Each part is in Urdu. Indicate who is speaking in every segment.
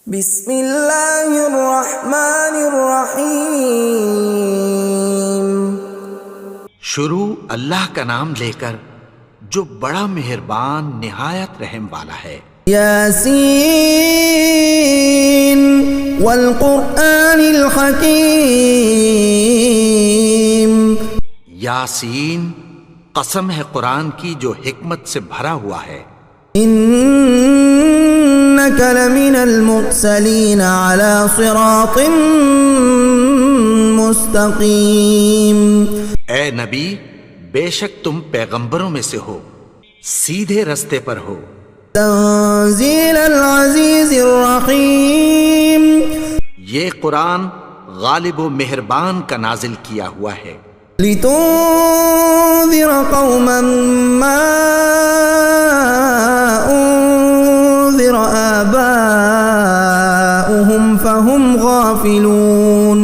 Speaker 1: بسم اللہ الرحمن الرحیم۔
Speaker 2: شروع اللہ کا نام لے کر جو بڑا مہربان نہایت رحم والا ہے۔
Speaker 1: یاسین والقرآن الحکیم۔
Speaker 2: یاسین، قسم ہے قرآن کی جو حکمت سے بھرا ہوا ہے۔
Speaker 1: انک لمن المرسلین علی صراط مستقیم۔
Speaker 2: اے نبی، بے شک تم پیغمبروں میں سے ہو، سیدھے رستے پر ہو۔
Speaker 1: تنزیل العزیز الرحیم۔
Speaker 2: یہ قرآن غالب و مہربان کا نازل کیا ہوا ہے۔
Speaker 1: لتنذر قوما ما انذر آباؤهم فهم غافلون۔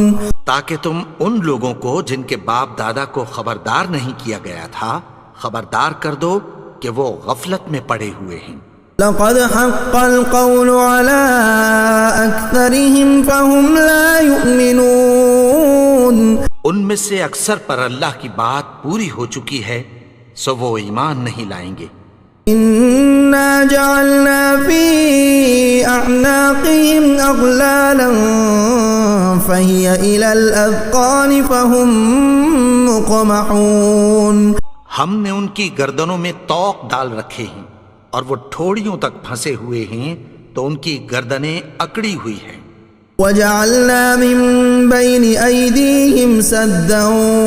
Speaker 2: تاکہ تم ان لوگوں کو جن کے باپ دادا کو خبردار نہیں کیا گیا تھا خبردار کر دو کہ وہ غفلت میں پڑے ہوئے ہیں۔
Speaker 1: لقد حق القول على أكثرهم فهم لا يؤمنون۔
Speaker 2: ان میں سے اکثر پر اللہ کی بات پوری ہو چکی ہے سو وہ ایمان نہیں لائیں گے۔
Speaker 1: إنا جعلنا في أعناقهم أغلالا فهي إلى الأذقان فهم مقمحون۔
Speaker 2: ہم نے ان کی گردنوں میں طوق ڈال رکھے ہیں اور وہ ٹھوڑیوں تک پھنسے ہوئے ہیں تو ان کی گردنیں اکڑی ہوئی ہیں۔
Speaker 1: وجعلنا من بين أيديهم سدا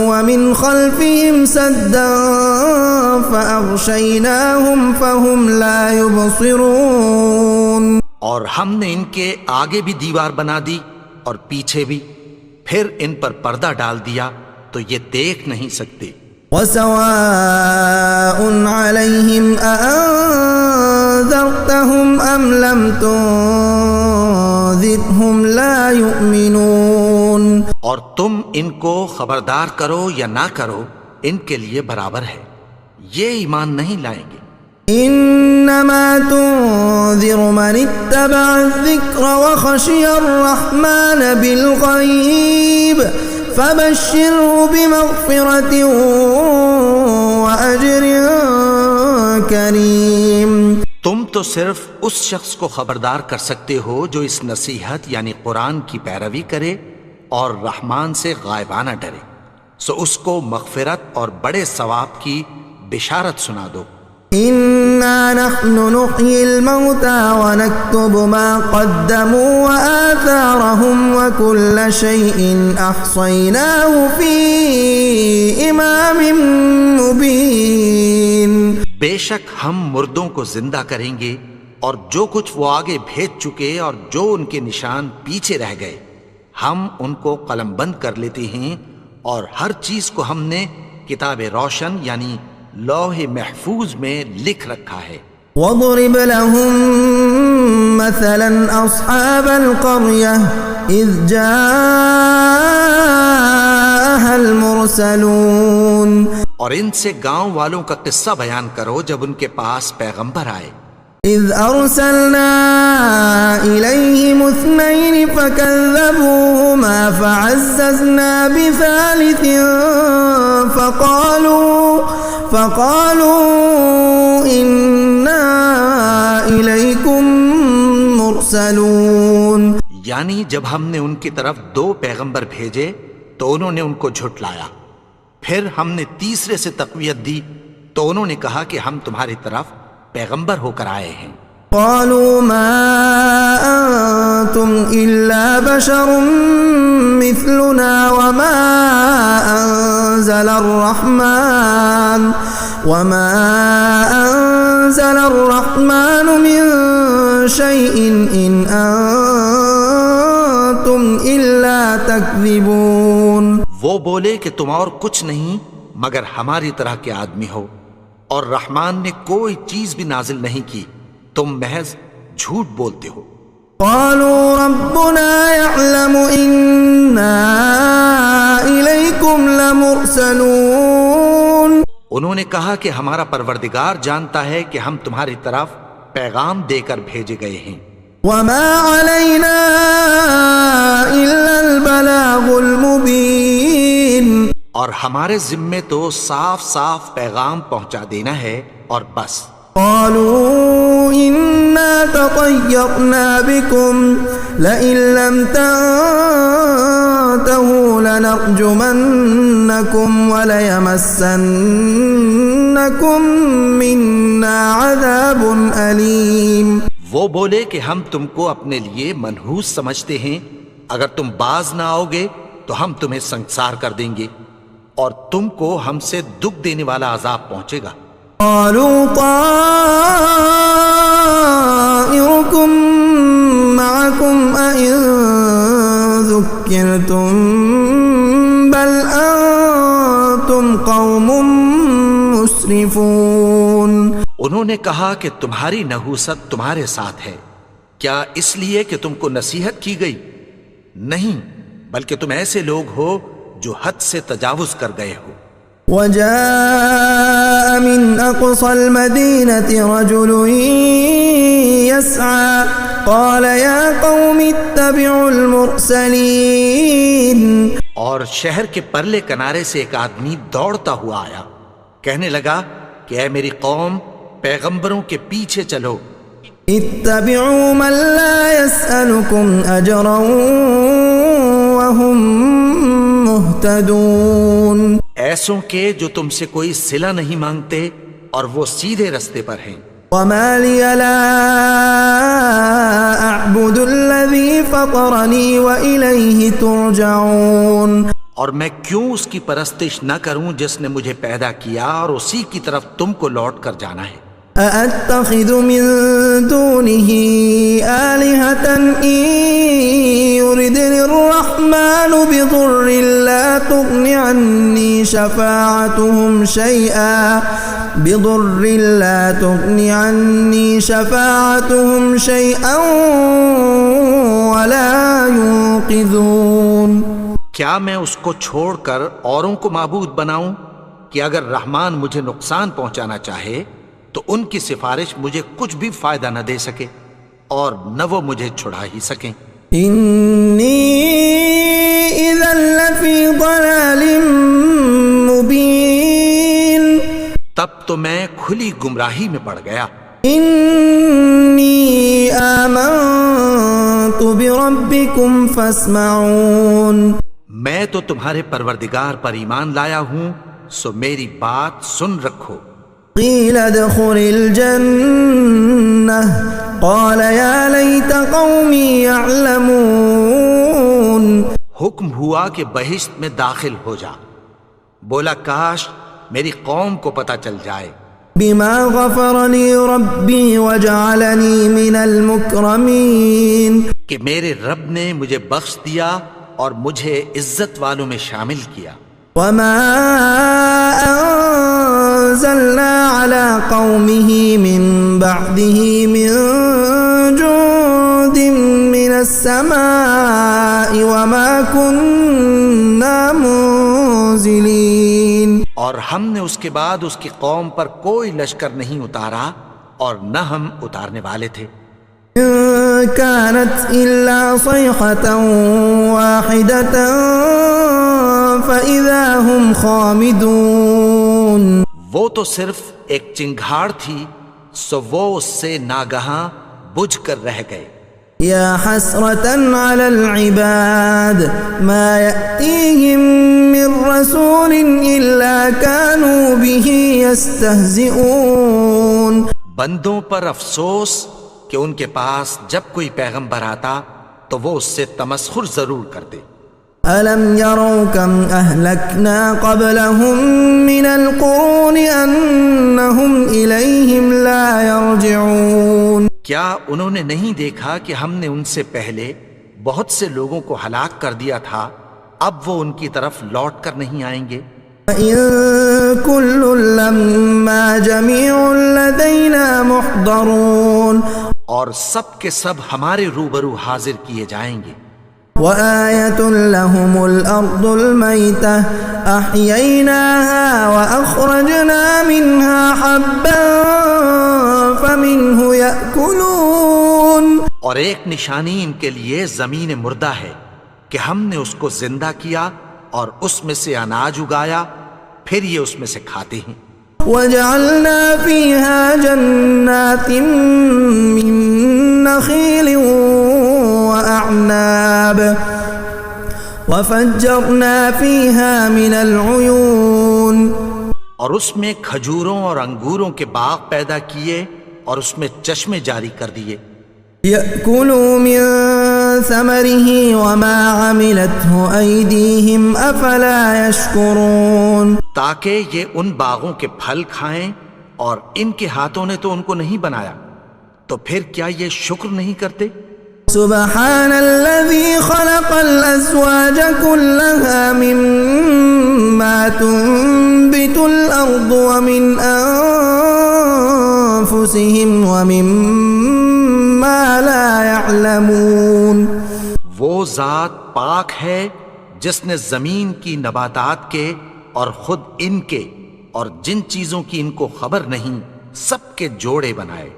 Speaker 1: ومن خلفهم سدا فأغشيناهم فهم لا يبصرون۔
Speaker 2: اور ہم نے ان کے آگے بھی دیوار بنا دی اور پیچھے بھی، پھر ان پر پردہ ڈال دیا تو یہ دیکھ نہیں سکتے۔
Speaker 1: وسواء عليهم أأنذرتهم أم لم تنذرهم لا يؤمنون۔
Speaker 2: اور تم ان کو خبردار کرو یا نہ کرو ان کے لیے برابر ہے، یہ ایمان نہیں لائیں گے۔
Speaker 1: انما تنذر من اتبع الذکر وخشی الرحمن بالغیب فبشره بمغفرة وأجر کریم۔
Speaker 2: تم تو صرف اس شخص کو خبردار کر سکتے ہو جو اس نصیحت یعنی قرآن کی پیروی کرے اور رحمان سے غائبانہ ڈرے، سو اس کو مغفرت اور بڑے ثواب کی بشارت سنا دو۔
Speaker 1: انا نحن نحيي الموتى ونكتب ما قدموا وآثارهم وكل شيء احصيناه في امام مبين۔
Speaker 2: بے شک ہم مردوں کو زندہ کریں گے اور جو کچھ وہ آگے بھیج چکے اور جو ان کے نشان پیچھے رہ گئے ہم ان کو قلم بند کر لیتے ہیں، اور ہر چیز کو ہم نے کتاب روشن یعنی لوح محفوظ میں لکھ رکھا ہے۔
Speaker 1: وَاضْرِبْ لَهُم مَّثَلًا أَصْحَابَ الْقَرْيَةِ إِذْ جَاءَهَا الْمُرْسَلُونَ۔
Speaker 2: اور ان سے گاؤں والوں کا قصہ بیان کرو جب ان کے پاس پیغمبر آئے۔
Speaker 1: إِذْ أَرْسَلْنَا إِلَيْهِمُ اثْنَيْنِ فَكَذَّبُوهُمَا فَعَزَّزْنَا بِثَالِثٍ فَقَالُوا إِنَّا إِلَيْكُمْ مُرْسَلُونَ۔
Speaker 2: یعنی جب ہم نے ان کی طرف 2 پیغمبر بھیجے تو انہوں نے ان کو جھٹلایا، پھر ہم نے تیسرے سے تقویت دی تو انہوں نے کہا کہ ہم تمہاری طرف پیغمبر ہو کر آئے ہیں۔
Speaker 1: قالوا ما أنتم إلا بشر مثلنا وما أنزل الرحمن من شيء إن أنتم إلا تكذبون۔
Speaker 2: وہ بولے کہ تم اور کچھ نہیں مگر ہماری طرح کے آدمی ہو، اور رحمان نے کوئی چیز بھی نازل نہیں کی، تم محض جھوٹ بولتے ہو۔
Speaker 1: قالوا ربنا يعلم إنا إليكم لمرسلون۔
Speaker 2: انہوں نے کہا کہ ہمارا پروردگار جانتا ہے کہ ہم تمہاری طرف پیغام دے کر بھیجے گئے ہیں۔
Speaker 1: وما علينا
Speaker 2: ہمارے ذمے تو صاف صاف پیغام پہنچا دینا ہے اور بس۔
Speaker 1: قالوا إنا تطيرنا بكم لئن لم تنتهوا لنرجمنكم وليمسنكم منا عذاب أليم۔
Speaker 2: وہ بولے کہ ہم تم کو اپنے لیے منحوس سمجھتے ہیں، اگر تم باز نہ آؤ گے تو ہم تمہیں سنگسار کر دیں گے اور تم کو ہم سے دکھ دینے والا عذاب پہنچے گا۔
Speaker 1: قالوا طائركم معكم أئن ذكرتم بل أنتم قوم مسرفون۔
Speaker 2: انہوں نے کہا کہ تمہاری نحوست تمہارے ساتھ ہے، کیا اس لیے کہ تم کو نصیحت کی گئی؟ نہیں، بلکہ تم ایسے لوگ ہو جو حد سے تجاوز کر گئے ہو۔
Speaker 1: وجاء من أقصى المدينة رجل يسعى قال يا قوم اتبعوا المرسلين۔
Speaker 2: اور شہر کے پرلے کنارے سے ایک آدمی دوڑتا ہوا آیا، کہنے لگا کہ اے میری قوم، پیغمبروں کے پیچھے چلو۔
Speaker 1: اتبعوا من لا يسألكم أجرا وهم مهتدون۔
Speaker 2: ایسوں کے جو تم سے کوئی صلہ نہیں مانگتے اور وہ سیدھے رستے پر ہیں۔
Speaker 1: وما لي لا أعبد الذي فطرني وإليه ترجعون۔
Speaker 2: اور میں کیوں اس کی پرستش نہ کروں جس نے مجھے پیدا کیا اور اسی کی طرف تم کو لوٹ کر جانا ہے۔
Speaker 1: أأتخذ من دونه آلهة إن يردني الرحمن بضر لا تغن عني شفاعتهم شيئا ولا ينقذون۔
Speaker 2: کیا میں اس کو چھوڑ کر اوروں کو معبود بناؤں کہ اگر رحمان مجھے نقصان پہنچانا چاہے تو ان کی سفارش مجھے کچھ بھی فائدہ نہ دے سکے اور نہ وہ مجھے چھڑا ہی سکیں۔
Speaker 1: انی اذا لفی ضلال مبین،
Speaker 2: تب تو میں کھلی گمراہی میں پڑ گیا۔
Speaker 1: انی آمنت بربکم فاسمعون،
Speaker 2: میں تو تمہارے پروردگار پر ایمان لایا ہوں، سو میری بات سن رکھو۔
Speaker 1: قیل ادخل الجنہ قال یا لیت قومی یعلمون،
Speaker 2: حکم ہوا کہ بہشت میں داخل ہو جا، بولا کاش میری قوم کو پتہ چل جائے۔
Speaker 1: بما غفر لی ربی وجعلنی من المکرمین،
Speaker 2: کہ میرے رب نے مجھے بخش دیا اور مجھے عزت والوں میں شامل کیا۔
Speaker 1: وما انزلنا على قومه من بعده من جند من السماء وما كنا منزلين،
Speaker 2: اور ہم نے اس کے بعد اس کی قوم پر کوئی لشکر نہیں اتارا اور نہ ہم اتارنے والے تھے۔
Speaker 1: كانت إلا صيحة واحدة فإذا هم خامدون،
Speaker 2: وہ تو صرف ایک چنگھاڑ تھی، سو وہ اس سے ناگہاں بجھ کر رہ گئے۔
Speaker 1: یا حسرة على العباد ما يأتيهم من رسول إلا كانوا به يستهزئون،
Speaker 2: بندوں پر افسوس کہ ان کے پاس جب کوئی پیغمبر آتا تو وہ اس سے تمسخر ضرور کرتے۔
Speaker 1: أَلَمْ يَرَوْا كَمْ أَهْلَكْنَا قَبْلَهُمْ مِنَ الْقُرُونِ أَنَّهُمْ إِلَيْهِمْ لَا يَرْجِعُونَ،
Speaker 2: کیا انہوں نے نہیں دیکھا کہ ہم نے ان سے پہلے بہت سے لوگوں کو ہلاک کر دیا تھا، اب وہ ان کی طرف لوٹ کر نہیں آئیں گے؟
Speaker 1: وَإِن كُلٌّ لَّمَّا جَمِيعٌ لَّدَيْنَا مُحْضَرُونَ،
Speaker 2: اور سب کے سب ہمارے روبرو حاضر کیے جائیں گے۔
Speaker 1: وآية لهم الأرض الميتة أحييناها وأخرجنا منها حبا فمنه يأكلون،
Speaker 2: اور ایک نشانی ان کے لیے زمین مردہ ہے کہ ہم نے اس کو زندہ کیا اور اس میں سے اناج اگایا، پھر یہ اس میں سے کھاتے ہیں۔
Speaker 1: وجعلنا فيها جنات من نخيل وأعناب وفجرنا فيها من العيون،
Speaker 2: اور اس میں کھجوروں اور انگوروں کے باغ پیدا کیے اور اس میں چشمے جاری کر دیے۔
Speaker 1: يأكلوا من ثمره وما عملته أيديهم أفلا يشكرون،
Speaker 2: تاکہ یہ ان باغوں کے پھل کھائیں، اور ان کے ہاتھوں نے تو ان کو نہیں بنایا، تو پھر کیا یہ شکر نہیں کرتے؟
Speaker 1: سبحان الذي خلق الأزواج كلها مما تنبت الأرض ومن أنفسهم ومما لا يعلمون،
Speaker 2: وہ ذات پاک ہے جس نے زمین کی نباتات کے اور خود ان کے اور جن چیزوں کی ان کو خبر نہیں سب کے جوڑے بنائے۔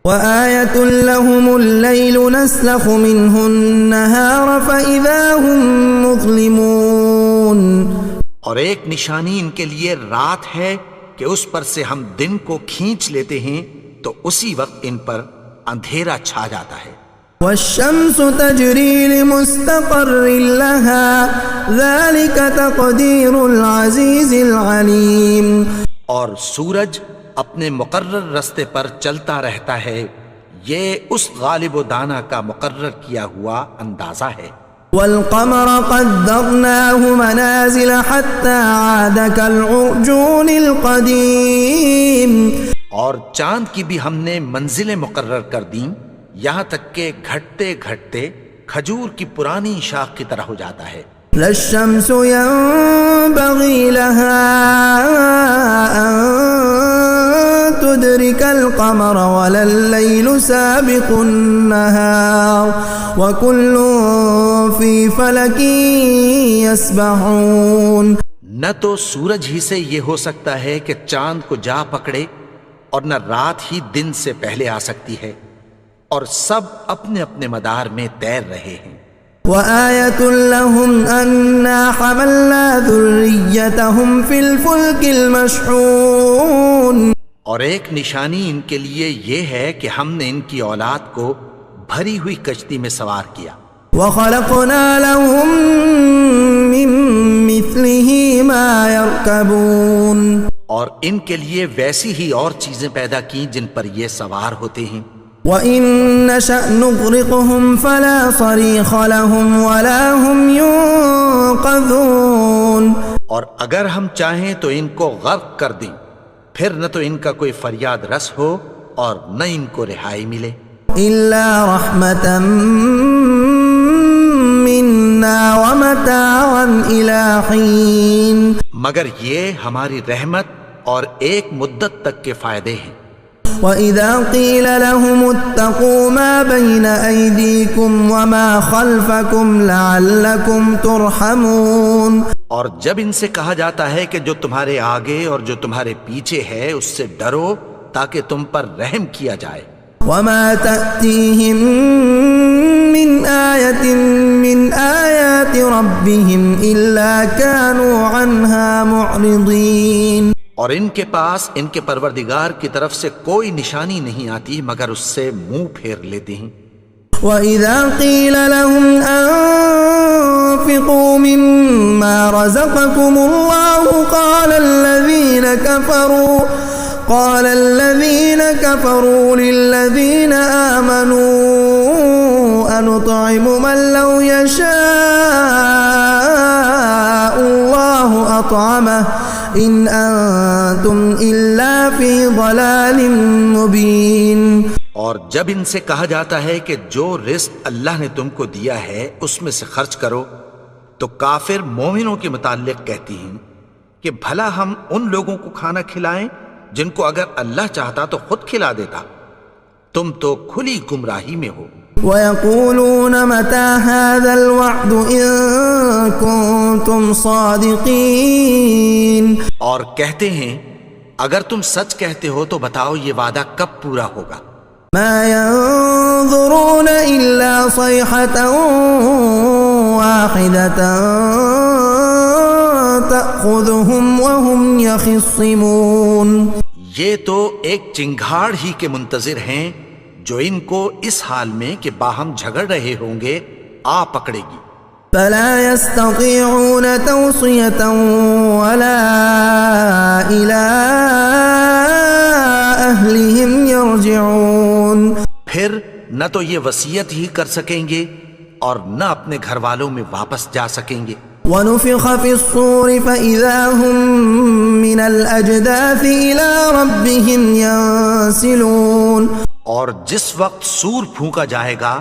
Speaker 1: وآية لهم الليل نسلخ منه النهار فإذا هم مظلمون،
Speaker 2: اور ایک نشانی ان کے لیے رات ہے کہ اس پر سے ہم دن کو کھینچ لیتے ہیں تو اسی وقت ان پر اندھیرا چھا جاتا ہے۔
Speaker 1: والشمس تجري لمستقر لها ذلك تقدير العزيز العليم،
Speaker 2: اور سورج اپنے مقرر رستے پر چلتا رہتا ہے، یہ اس غالب و دانا کا مقرر کیا ہوا اندازہ ہے۔
Speaker 1: والقمر قدرناه منازل حتى عاد كالعرجون القديم،
Speaker 2: اور چاند کی بھی ہم نے منزلیں مقرر کر دیں، یہاں تک کہ گھٹتے گھٹتے کھجور کی پرانی شاخ کی طرح ہو جاتا ہے۔
Speaker 1: لا الشمس ينبغي لها أن تدرك القمر ولا الليل سابق النهار وكل في فلك يسبحون،
Speaker 2: نہ تو سورج ہی سے یہ ہو سکتا ہے کہ چاند کو جا پکڑے، اور نہ رات ہی دن سے پہلے آ سکتی ہے، اور سب اپنے اپنے مدار میں تیر رہے ہیں۔
Speaker 1: وآية لهم أنا حملنا ذريتهم في الفلك المشحون،
Speaker 2: اور ایک نشانی ان کے لیے یہ ہے کہ ہم نے ان کی اولاد کو بھری ہوئی کشتی میں سوار کیا۔
Speaker 1: وخلقنا لهم من مثله ما يركبون،
Speaker 2: اور ان کے لیے ویسی ہی اور چیزیں پیدا کی جن پر یہ سوار ہوتے ہیں۔
Speaker 1: وَإِن نَّشَأْ نُغْرِقْهُمْ فَلَا صَرِيخَ لَهُمْ وَلَا هُمْ يُنقَذُونَ،
Speaker 2: اور اگر ہم چاہیں تو ان کو غرق کر دیں، پھر نہ تو ان کا کوئی فریاد رس ہو اور نہ ان کو رہائی ملے۔
Speaker 1: إِلَّا رَحْمَةً مِّنَّا وَمَتَاعًا إِلَىٰ حِينٍ،
Speaker 2: مگر یہ ہماری رحمت اور ایک مدت تک کے فائدے ہیں۔
Speaker 1: وَإِذَا قِيلَ لَهُمُ اتَّقُوا مَا بَيْنَ أَيْدِيكُمْ وَمَا خَلْفَكُمْ لَعَلَّكُمْ تُرْحَمُونَ،
Speaker 2: اور جب ان سے کہا جاتا ہے کہ جو تمہارے آگے اور جو تمہارے پیچھے ہے اس سے ڈرو تاکہ تم پر رحم کیا جائے۔
Speaker 1: وَمَا تَأْتِيهِم مِّنْ آيَةٍ مِّنْ آيَاتِ رَبِّهِمْ إِلَّا كَانُوا عَنْهَا مُعْرِضِينَ،
Speaker 2: اور ان کے پاس ان کے پروردگار کی طرف سے کوئی نشانی نہیں آتی مگر اس سے منہ پھیر لیتے ہیں۔
Speaker 1: وَإِذَا قِيلَ لَهُمْ أَنفِقُوا مِمَّا رَزَقَكُمُ اللَّهُ قَالَ الَّذِينَ كَفَرُوا لِلَّذِينَ آمَنُوا أَنُطْعِمُ مَن لَّوْ يَشَاءُ اللَّهُ أَطْعَمَهُ إِنْ أَنتُمْ إِلَّا فِي ضَلَالٍ مُّبِينٍ،
Speaker 2: اور جب ان سے کہا جاتا ہے کہ جو رزق اللہ نے تم کو دیا ہے اس میں سے خرچ کرو، تو کافر مومنوں کے متعلق کہتی ہیں کہ بھلا ہم ان لوگوں کو کھانا کھلائیں جن کو اگر اللہ چاہتا تو خود کھلا دیتا، تم تو کھلی گمراہی میں ہو۔
Speaker 1: وَيَقُولُونَ مَتَىٰ هَٰذَا الْوَعْدُ إِن كُنتُمْ صَادِقِينَ،
Speaker 2: اور کہتے ہیں اگر تم سچ کہتے ہو تو بتاؤ یہ وعدہ کب پورا ہوگا۔
Speaker 1: مَا يَنظُرُونَ إِلَّا صَيْحَةً وَاحِدَةً تأخذهم وهم يخصمون.
Speaker 2: یہ تو ایک چنگھاڑ ہی کے منتظر ہیں جو ان کو اس حال میں کہ باہم جھگڑ رہے ہوں گے آ پکڑے گی.
Speaker 1: فلا يستطيعون توصية ولا إلى أهلهم يرجعون.
Speaker 2: پھر نہ تو یہ وصیت ہی کر سکیں گے اور نہ اپنے گھر والوں میں واپس جا سکیں گے.
Speaker 1: ونفخ في الصور فإذا هم من الأجداث إلى ربهم ينسلون.
Speaker 2: اور جس وقت سور پھونکا جائے گا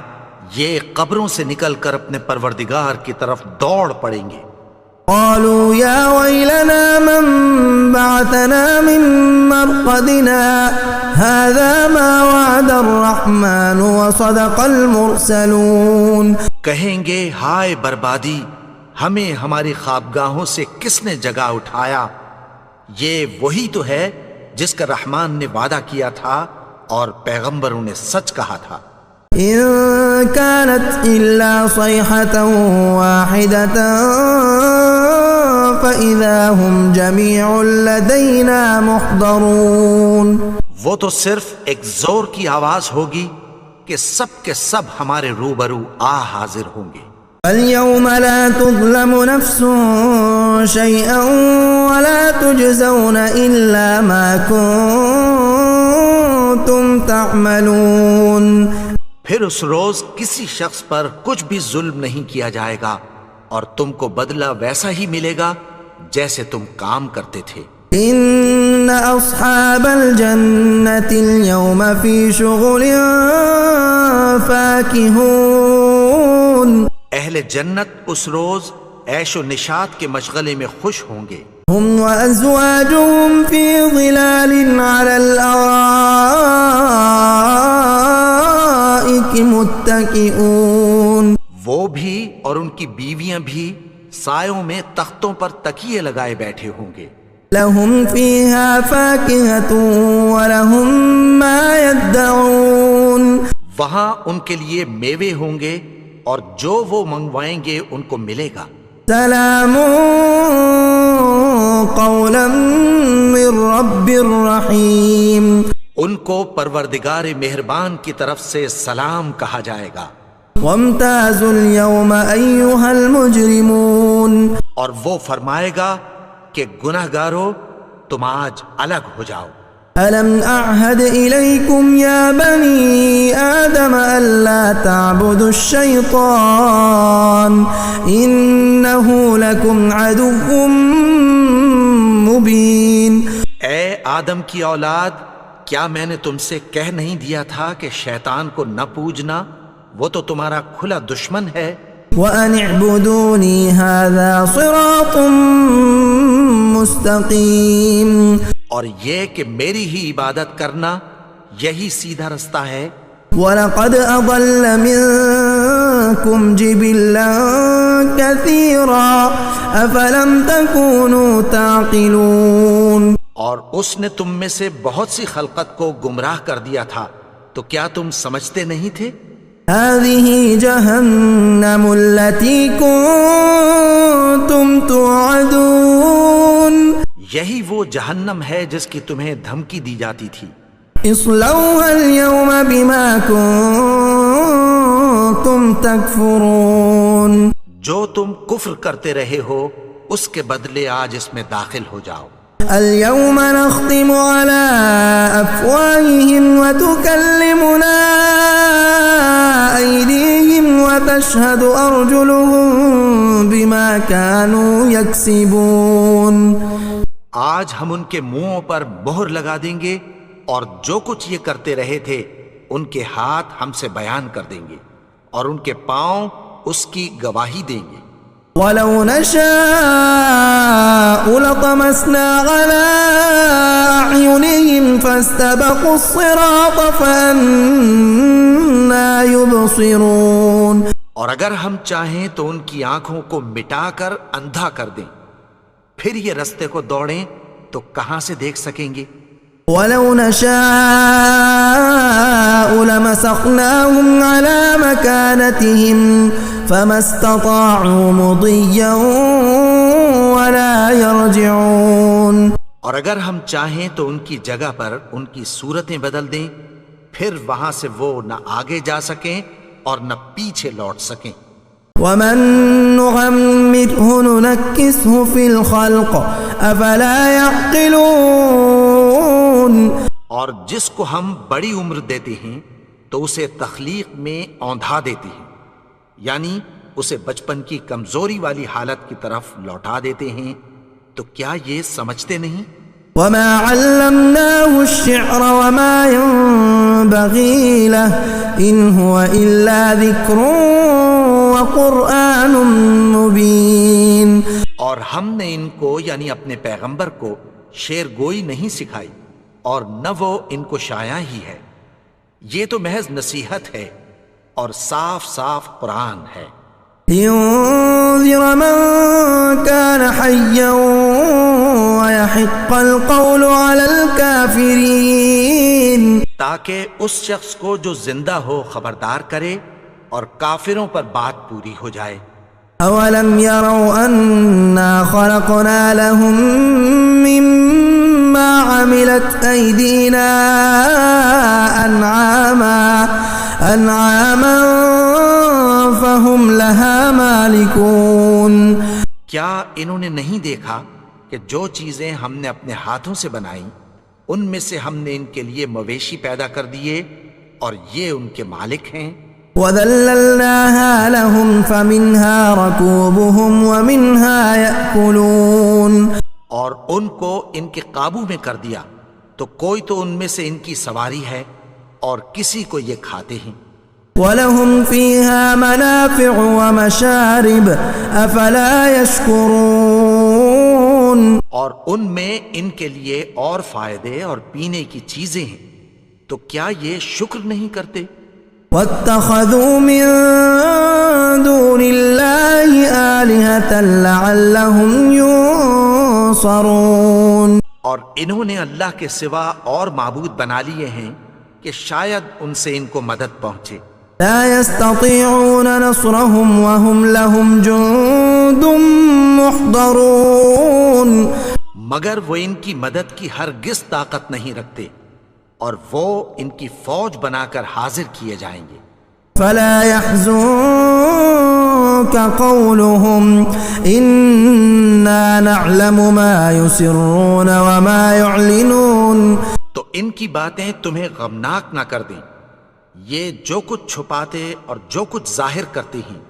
Speaker 2: یہ قبروں سے نکل کر اپنے پروردگار کی طرف دوڑ پڑیں گے.
Speaker 1: قالوا يا ويلنا من بعثنا من مرقدنا هذا ما وعد الرحمن وصدق المرسلون.
Speaker 2: کہیں گے ہائے بربادی، ہمیں ہماری خوابگاہوں سے کس نے جگا اٹھایا؟ یہ وہی تو ہے جس کا رحمان نے وعدہ کیا تھا اور پیغمبروں نے سچ کہا تھا.
Speaker 1: إن كانت إلا صيحة واحدة فإذا هم جميع لدينا محضرون.
Speaker 2: وہ تو صرف ایک زور کی آواز ہوگی کہ سب کے سب ہمارے روبرو آ حاضر ہوں گے.
Speaker 1: اليوم لا تظلم نفس شيئا ولا تجزون إلا ما كنتم تعملون.
Speaker 2: پھر اس روز کسی شخص پر کچھ بھی ظلم نہیں کیا جائے گا اور تم کو بدلہ ویسا ہی ملے گا جیسے تم کام کرتے تھے.
Speaker 1: ان اصحاب الجنة اليوم في شغل فاكهون.
Speaker 2: اہل جنت اس روز عیش و نشاط کے مشغلے میں خوش ہوں گے.
Speaker 1: هم وازواجهم في ظلال على الارائك متكئون.
Speaker 2: وہ بھی اور ان کی بیویاں بھی سایوں میں تختوں پر تکیے لگائے بیٹھے ہوں گے.
Speaker 1: لهم فيها فاكهة ولهم ما يدعون.
Speaker 2: وہاں ان کے لیے میوے ہوں گے اور جو وہ منگوائیں گے ان کو ملے گا.
Speaker 1: سلام قولا من رب الرحیم.
Speaker 2: ان کو پروردگار مہربان کی طرف سے سلام کہا جائے گا.
Speaker 1: وامتازوا اليوم ایها المجرمون.
Speaker 2: اور وہ فرمائے گا کہ گنہگارو تم آج الگ ہو جاؤ.
Speaker 1: ألم أعهد إليكم يا بني آدم ألا تعبدوا الشيطان إنه لكم عدو مبين.
Speaker 2: اے آدم کی اولاد، کیا میں نے تم سے کہہ نہیں دیا تھا کہ شیطان کو نہ پوجنا؟ وہ تو تمہارا کھلا دشمن ہے.
Speaker 1: وأن اعبدوني هذا صراط مستقيم.
Speaker 2: اور یہ کہ میری ہی عبادت کرنا یہی سیدھا رستہ ہے.
Speaker 1: وَلَقَدْ أَضَلَّ مِنكُمْ جِبِلًّا كَثِيرًا أَفَلَمْ تَكُونُوا تَعْقِلُونَ.
Speaker 2: اور اس نے تم میں سے بہت سی خلقت کو گمراہ کر دیا تھا، تو کیا تم سمجھتے نہیں تھے؟
Speaker 1: هَذِهِ جَهَنَّمُ الَّتِي كُنتُمْ تُوعَدُونَ.
Speaker 2: یہی وہ جہنم ہے جس کی تمہیں دھمکی دی جاتی تھی.
Speaker 1: اصلوها اليوم بما كنتم تكفرون.
Speaker 2: جو تم کفر کرتے رہے ہو اس کے بدلے آج اس میں داخل ہو جاؤ.
Speaker 1: اليوم نختم على أفواههم وتكلمنا أيديهم وتشهد أرجلهم بما كانوا يكسبون.
Speaker 2: آج ہم ان کے منہوں پر مہر لگا دیں گے اور جو کچھ یہ کرتے رہے تھے ان کے ہاتھ ہم سے بیان کر دیں گے اور ان کے پاؤں اس کی گواہی دیں گے.
Speaker 1: وَلَوْ نَشَاءُ لَطَمَسْنَا عَلَىٰ أَعْيُنِهِمْ فَاسْتَبَقُوا الصِّرَاطَ فَأَنَّىٰ يُبْصِرُونَ.
Speaker 2: اور اگر ہم چاہیں تو ان کی آنکھوں کو مٹا کر اندھا کر دیں، پھر یہ رستے کو دوڑیں تو کہاں سے دیکھ سکیں گے.
Speaker 1: وَلَوْ نَشَاءُ لَمَسَخْنَاهُمْ عَلَىٰ مَكَانَتِهِمْ فَمَا اسْتَطَاعُوا مُضِيًّا ولا يرجعون.
Speaker 2: اور اگر ہم چاہیں تو ان کی جگہ پر ان کی صورتیں بدل دیں، پھر وہاں سے وہ نہ آگے جا سکیں اور نہ پیچھے لوٹ سکیں.
Speaker 1: ومن نعمره ننكسه في الخلق افلا يعقلون.
Speaker 2: اور جس کو ہم بڑی عمر دیتے ہیں تو اسے تخلیق میں اوندھا دیتے ہیں، یعنی اسے بچپن کی کمزوری والی حالت کی طرف لوٹا دیتے ہیں. تو کیا یہ سمجھتے نہیں؟
Speaker 1: وما علمناه الشعر وما ينبغي له ان هو الا ذكر وقرآن مبين.
Speaker 2: اور ہم نے ان کو یعنی اپنے پیغمبر کو شعر گوئی نہیں سکھائی اور نہ وہ ان کو شایا ہی ہے، یہ تو محض نصیحت ہے اور صاف صاف قرآن ہے.
Speaker 1: لينذر من كان حيا ويحق القول على الكافرين.
Speaker 2: تاکہ اس شخص کو جو زندہ ہو خبردار کرے اور کافروں پر بات پوری ہو جائے.
Speaker 1: اولم يروا انا خلقنا لهم مما عملت ايدينا انعاما فهم لها مالكون.
Speaker 2: کیا انہوں نے نہیں دیکھا کہ جو چیزیں ہم نے اپنے ہاتھوں سے بنائیں ان میں سے ہم نے ان کے لیے مویشی پیدا کر دیے اور یہ ان کے مالک ہیں.
Speaker 1: وَذَلَّلْنَاهَا لَهُمْ فَمِنْهَا رَكُوبُهُمْ وَمِنْهَا يَأْكُلُونَ.
Speaker 2: اور ان کو ان کے قابو میں کر دیا تو کوئی تو ان میں سے ان کی سواری ہے اور کسی کو یہ کھاتے ہیں.
Speaker 1: وَلَهُمْ فِيهَا مَنَافِعُ وَمَشَارِبُ أَفَلَا يَشْكُرُونَ.
Speaker 2: اور ان میں ان کے لیے اور فائدے اور پینے کی چیزیں ہیں، تو کیا یہ شکر نہیں کرتے؟
Speaker 1: وَاتَّخَذُوا مِن دُونِ اللَّهِ آلِهَةً لَعَلَّهُمْ يُنصَرُونَ.
Speaker 2: اور انہوں نے اللہ کے سوا اور معبود بنا لیے ہیں کہ شاید ان سے ان کو مدد پہنچے.
Speaker 1: لا يستطيعون نصرهم وهم لهم جند محضرون.
Speaker 2: مگر وہ ان کی مدد کی ہرگز طاقت نہیں رکھتے اور وہ ان کی فوج بنا کر حاضر کیے جائیں گے.
Speaker 1: فلا يحزنك قولهم إنا نعلم ما يسرون وما يعلنون.
Speaker 2: تو ان کی باتیں تمہیں غمناک نہ کر دیں، یہ جو کچھ چھپاتے اور جو کچھ ظاہر کرتے ہیں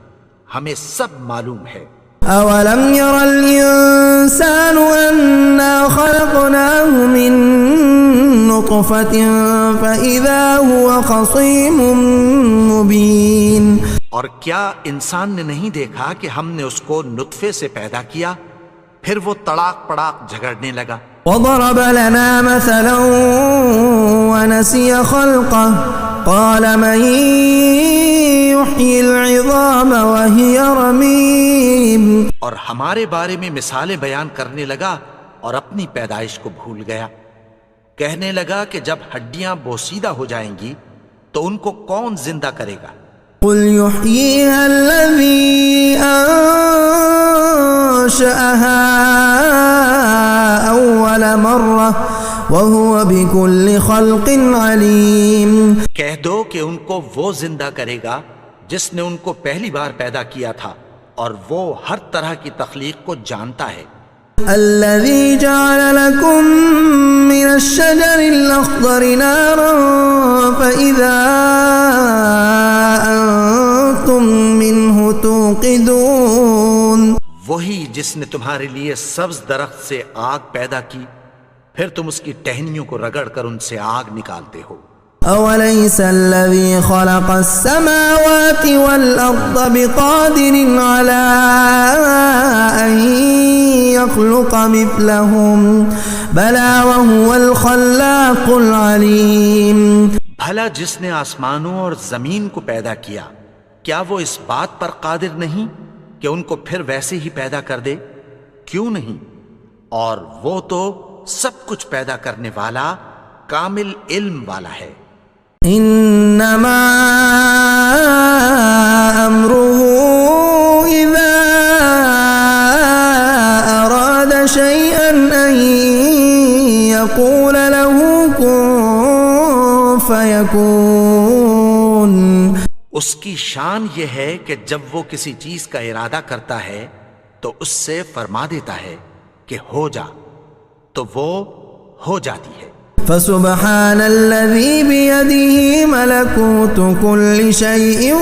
Speaker 2: ہمیں سب معلوم ہے.
Speaker 1: أولم ير الإنسان أنا خلقناه من نطفة فإذا هو خصيم مبين.
Speaker 2: اور کیا انسان نے نہیں دیکھا کہ ہم نے اس کو نطفے سے پیدا کیا پھر وہ تڑاک پڑاک جھگڑنے لگا.
Speaker 1: وضرب لنا مثلا ونسي خلقه قال من يحيي العظام وهي رميم.
Speaker 2: اور ہمارے بارے میں مثالیں بیان کرنے لگا اور اپنی پیدائش کو بھول گیا. کہنے لگا کہ جب ہڈیاں بوسیدہ ہو جائیں گی تو ان کو کون زندہ کرے گا؟
Speaker 1: قل يحييها الذي أنشأها أول مرة وهو بكل خلق عليم.
Speaker 2: کہہ دو کہ ان کو وہ زندہ کرے گا جس نے ان کو پہلی بار پیدا کیا تھا اور وہ ہر طرح کی تخلیق کو جانتا ہے.
Speaker 1: الذي جعل لكم من الشجر الأخضر نارا فإذا أنتم منه توقدون.
Speaker 2: وہی جس نے تمہارے لیے سبز درخت سے آگ پیدا کی پھر تم اس کی ٹہنیوں کو رگڑ کر ان سے آگ نکالتے ہو.
Speaker 1: أوليس الذي خلق السماوات والأرض بقادر على أن يخلق مثلهم بلى وهو الخلاق العليم.
Speaker 2: بھلا جس نے آسمانوں اور زمین کو پیدا کیا کیا وہ اس بات پر قادر نہیں کہ ان کو پھر ویسے ہی پیدا کر دے؟ کیوں نہیں؟ اور وہ تو سب کچھ پیدا کرنے والا کامل علم والا ہے.
Speaker 1: انما امره اذا اراد فيكون
Speaker 2: اس کی شان یہ ہے کہ جب وہ کسی چیز کا ارادہ کرتا ہے تو اس سے فرما دیتا ہے کہ ہو جا، تو وہ ہو جاتی ہے۔
Speaker 1: فسبحان الذي بيده ملكوت كل شيء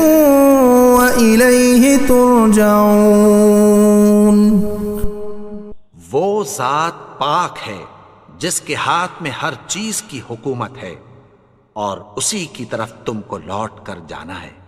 Speaker 1: وإليه ترجعون۔
Speaker 2: وہ ذات پاک ہے جس کے ہاتھ میں ہر چیز کی حکومت ہے اور اسی کی طرف تم کو لوٹ کر جانا ہے۔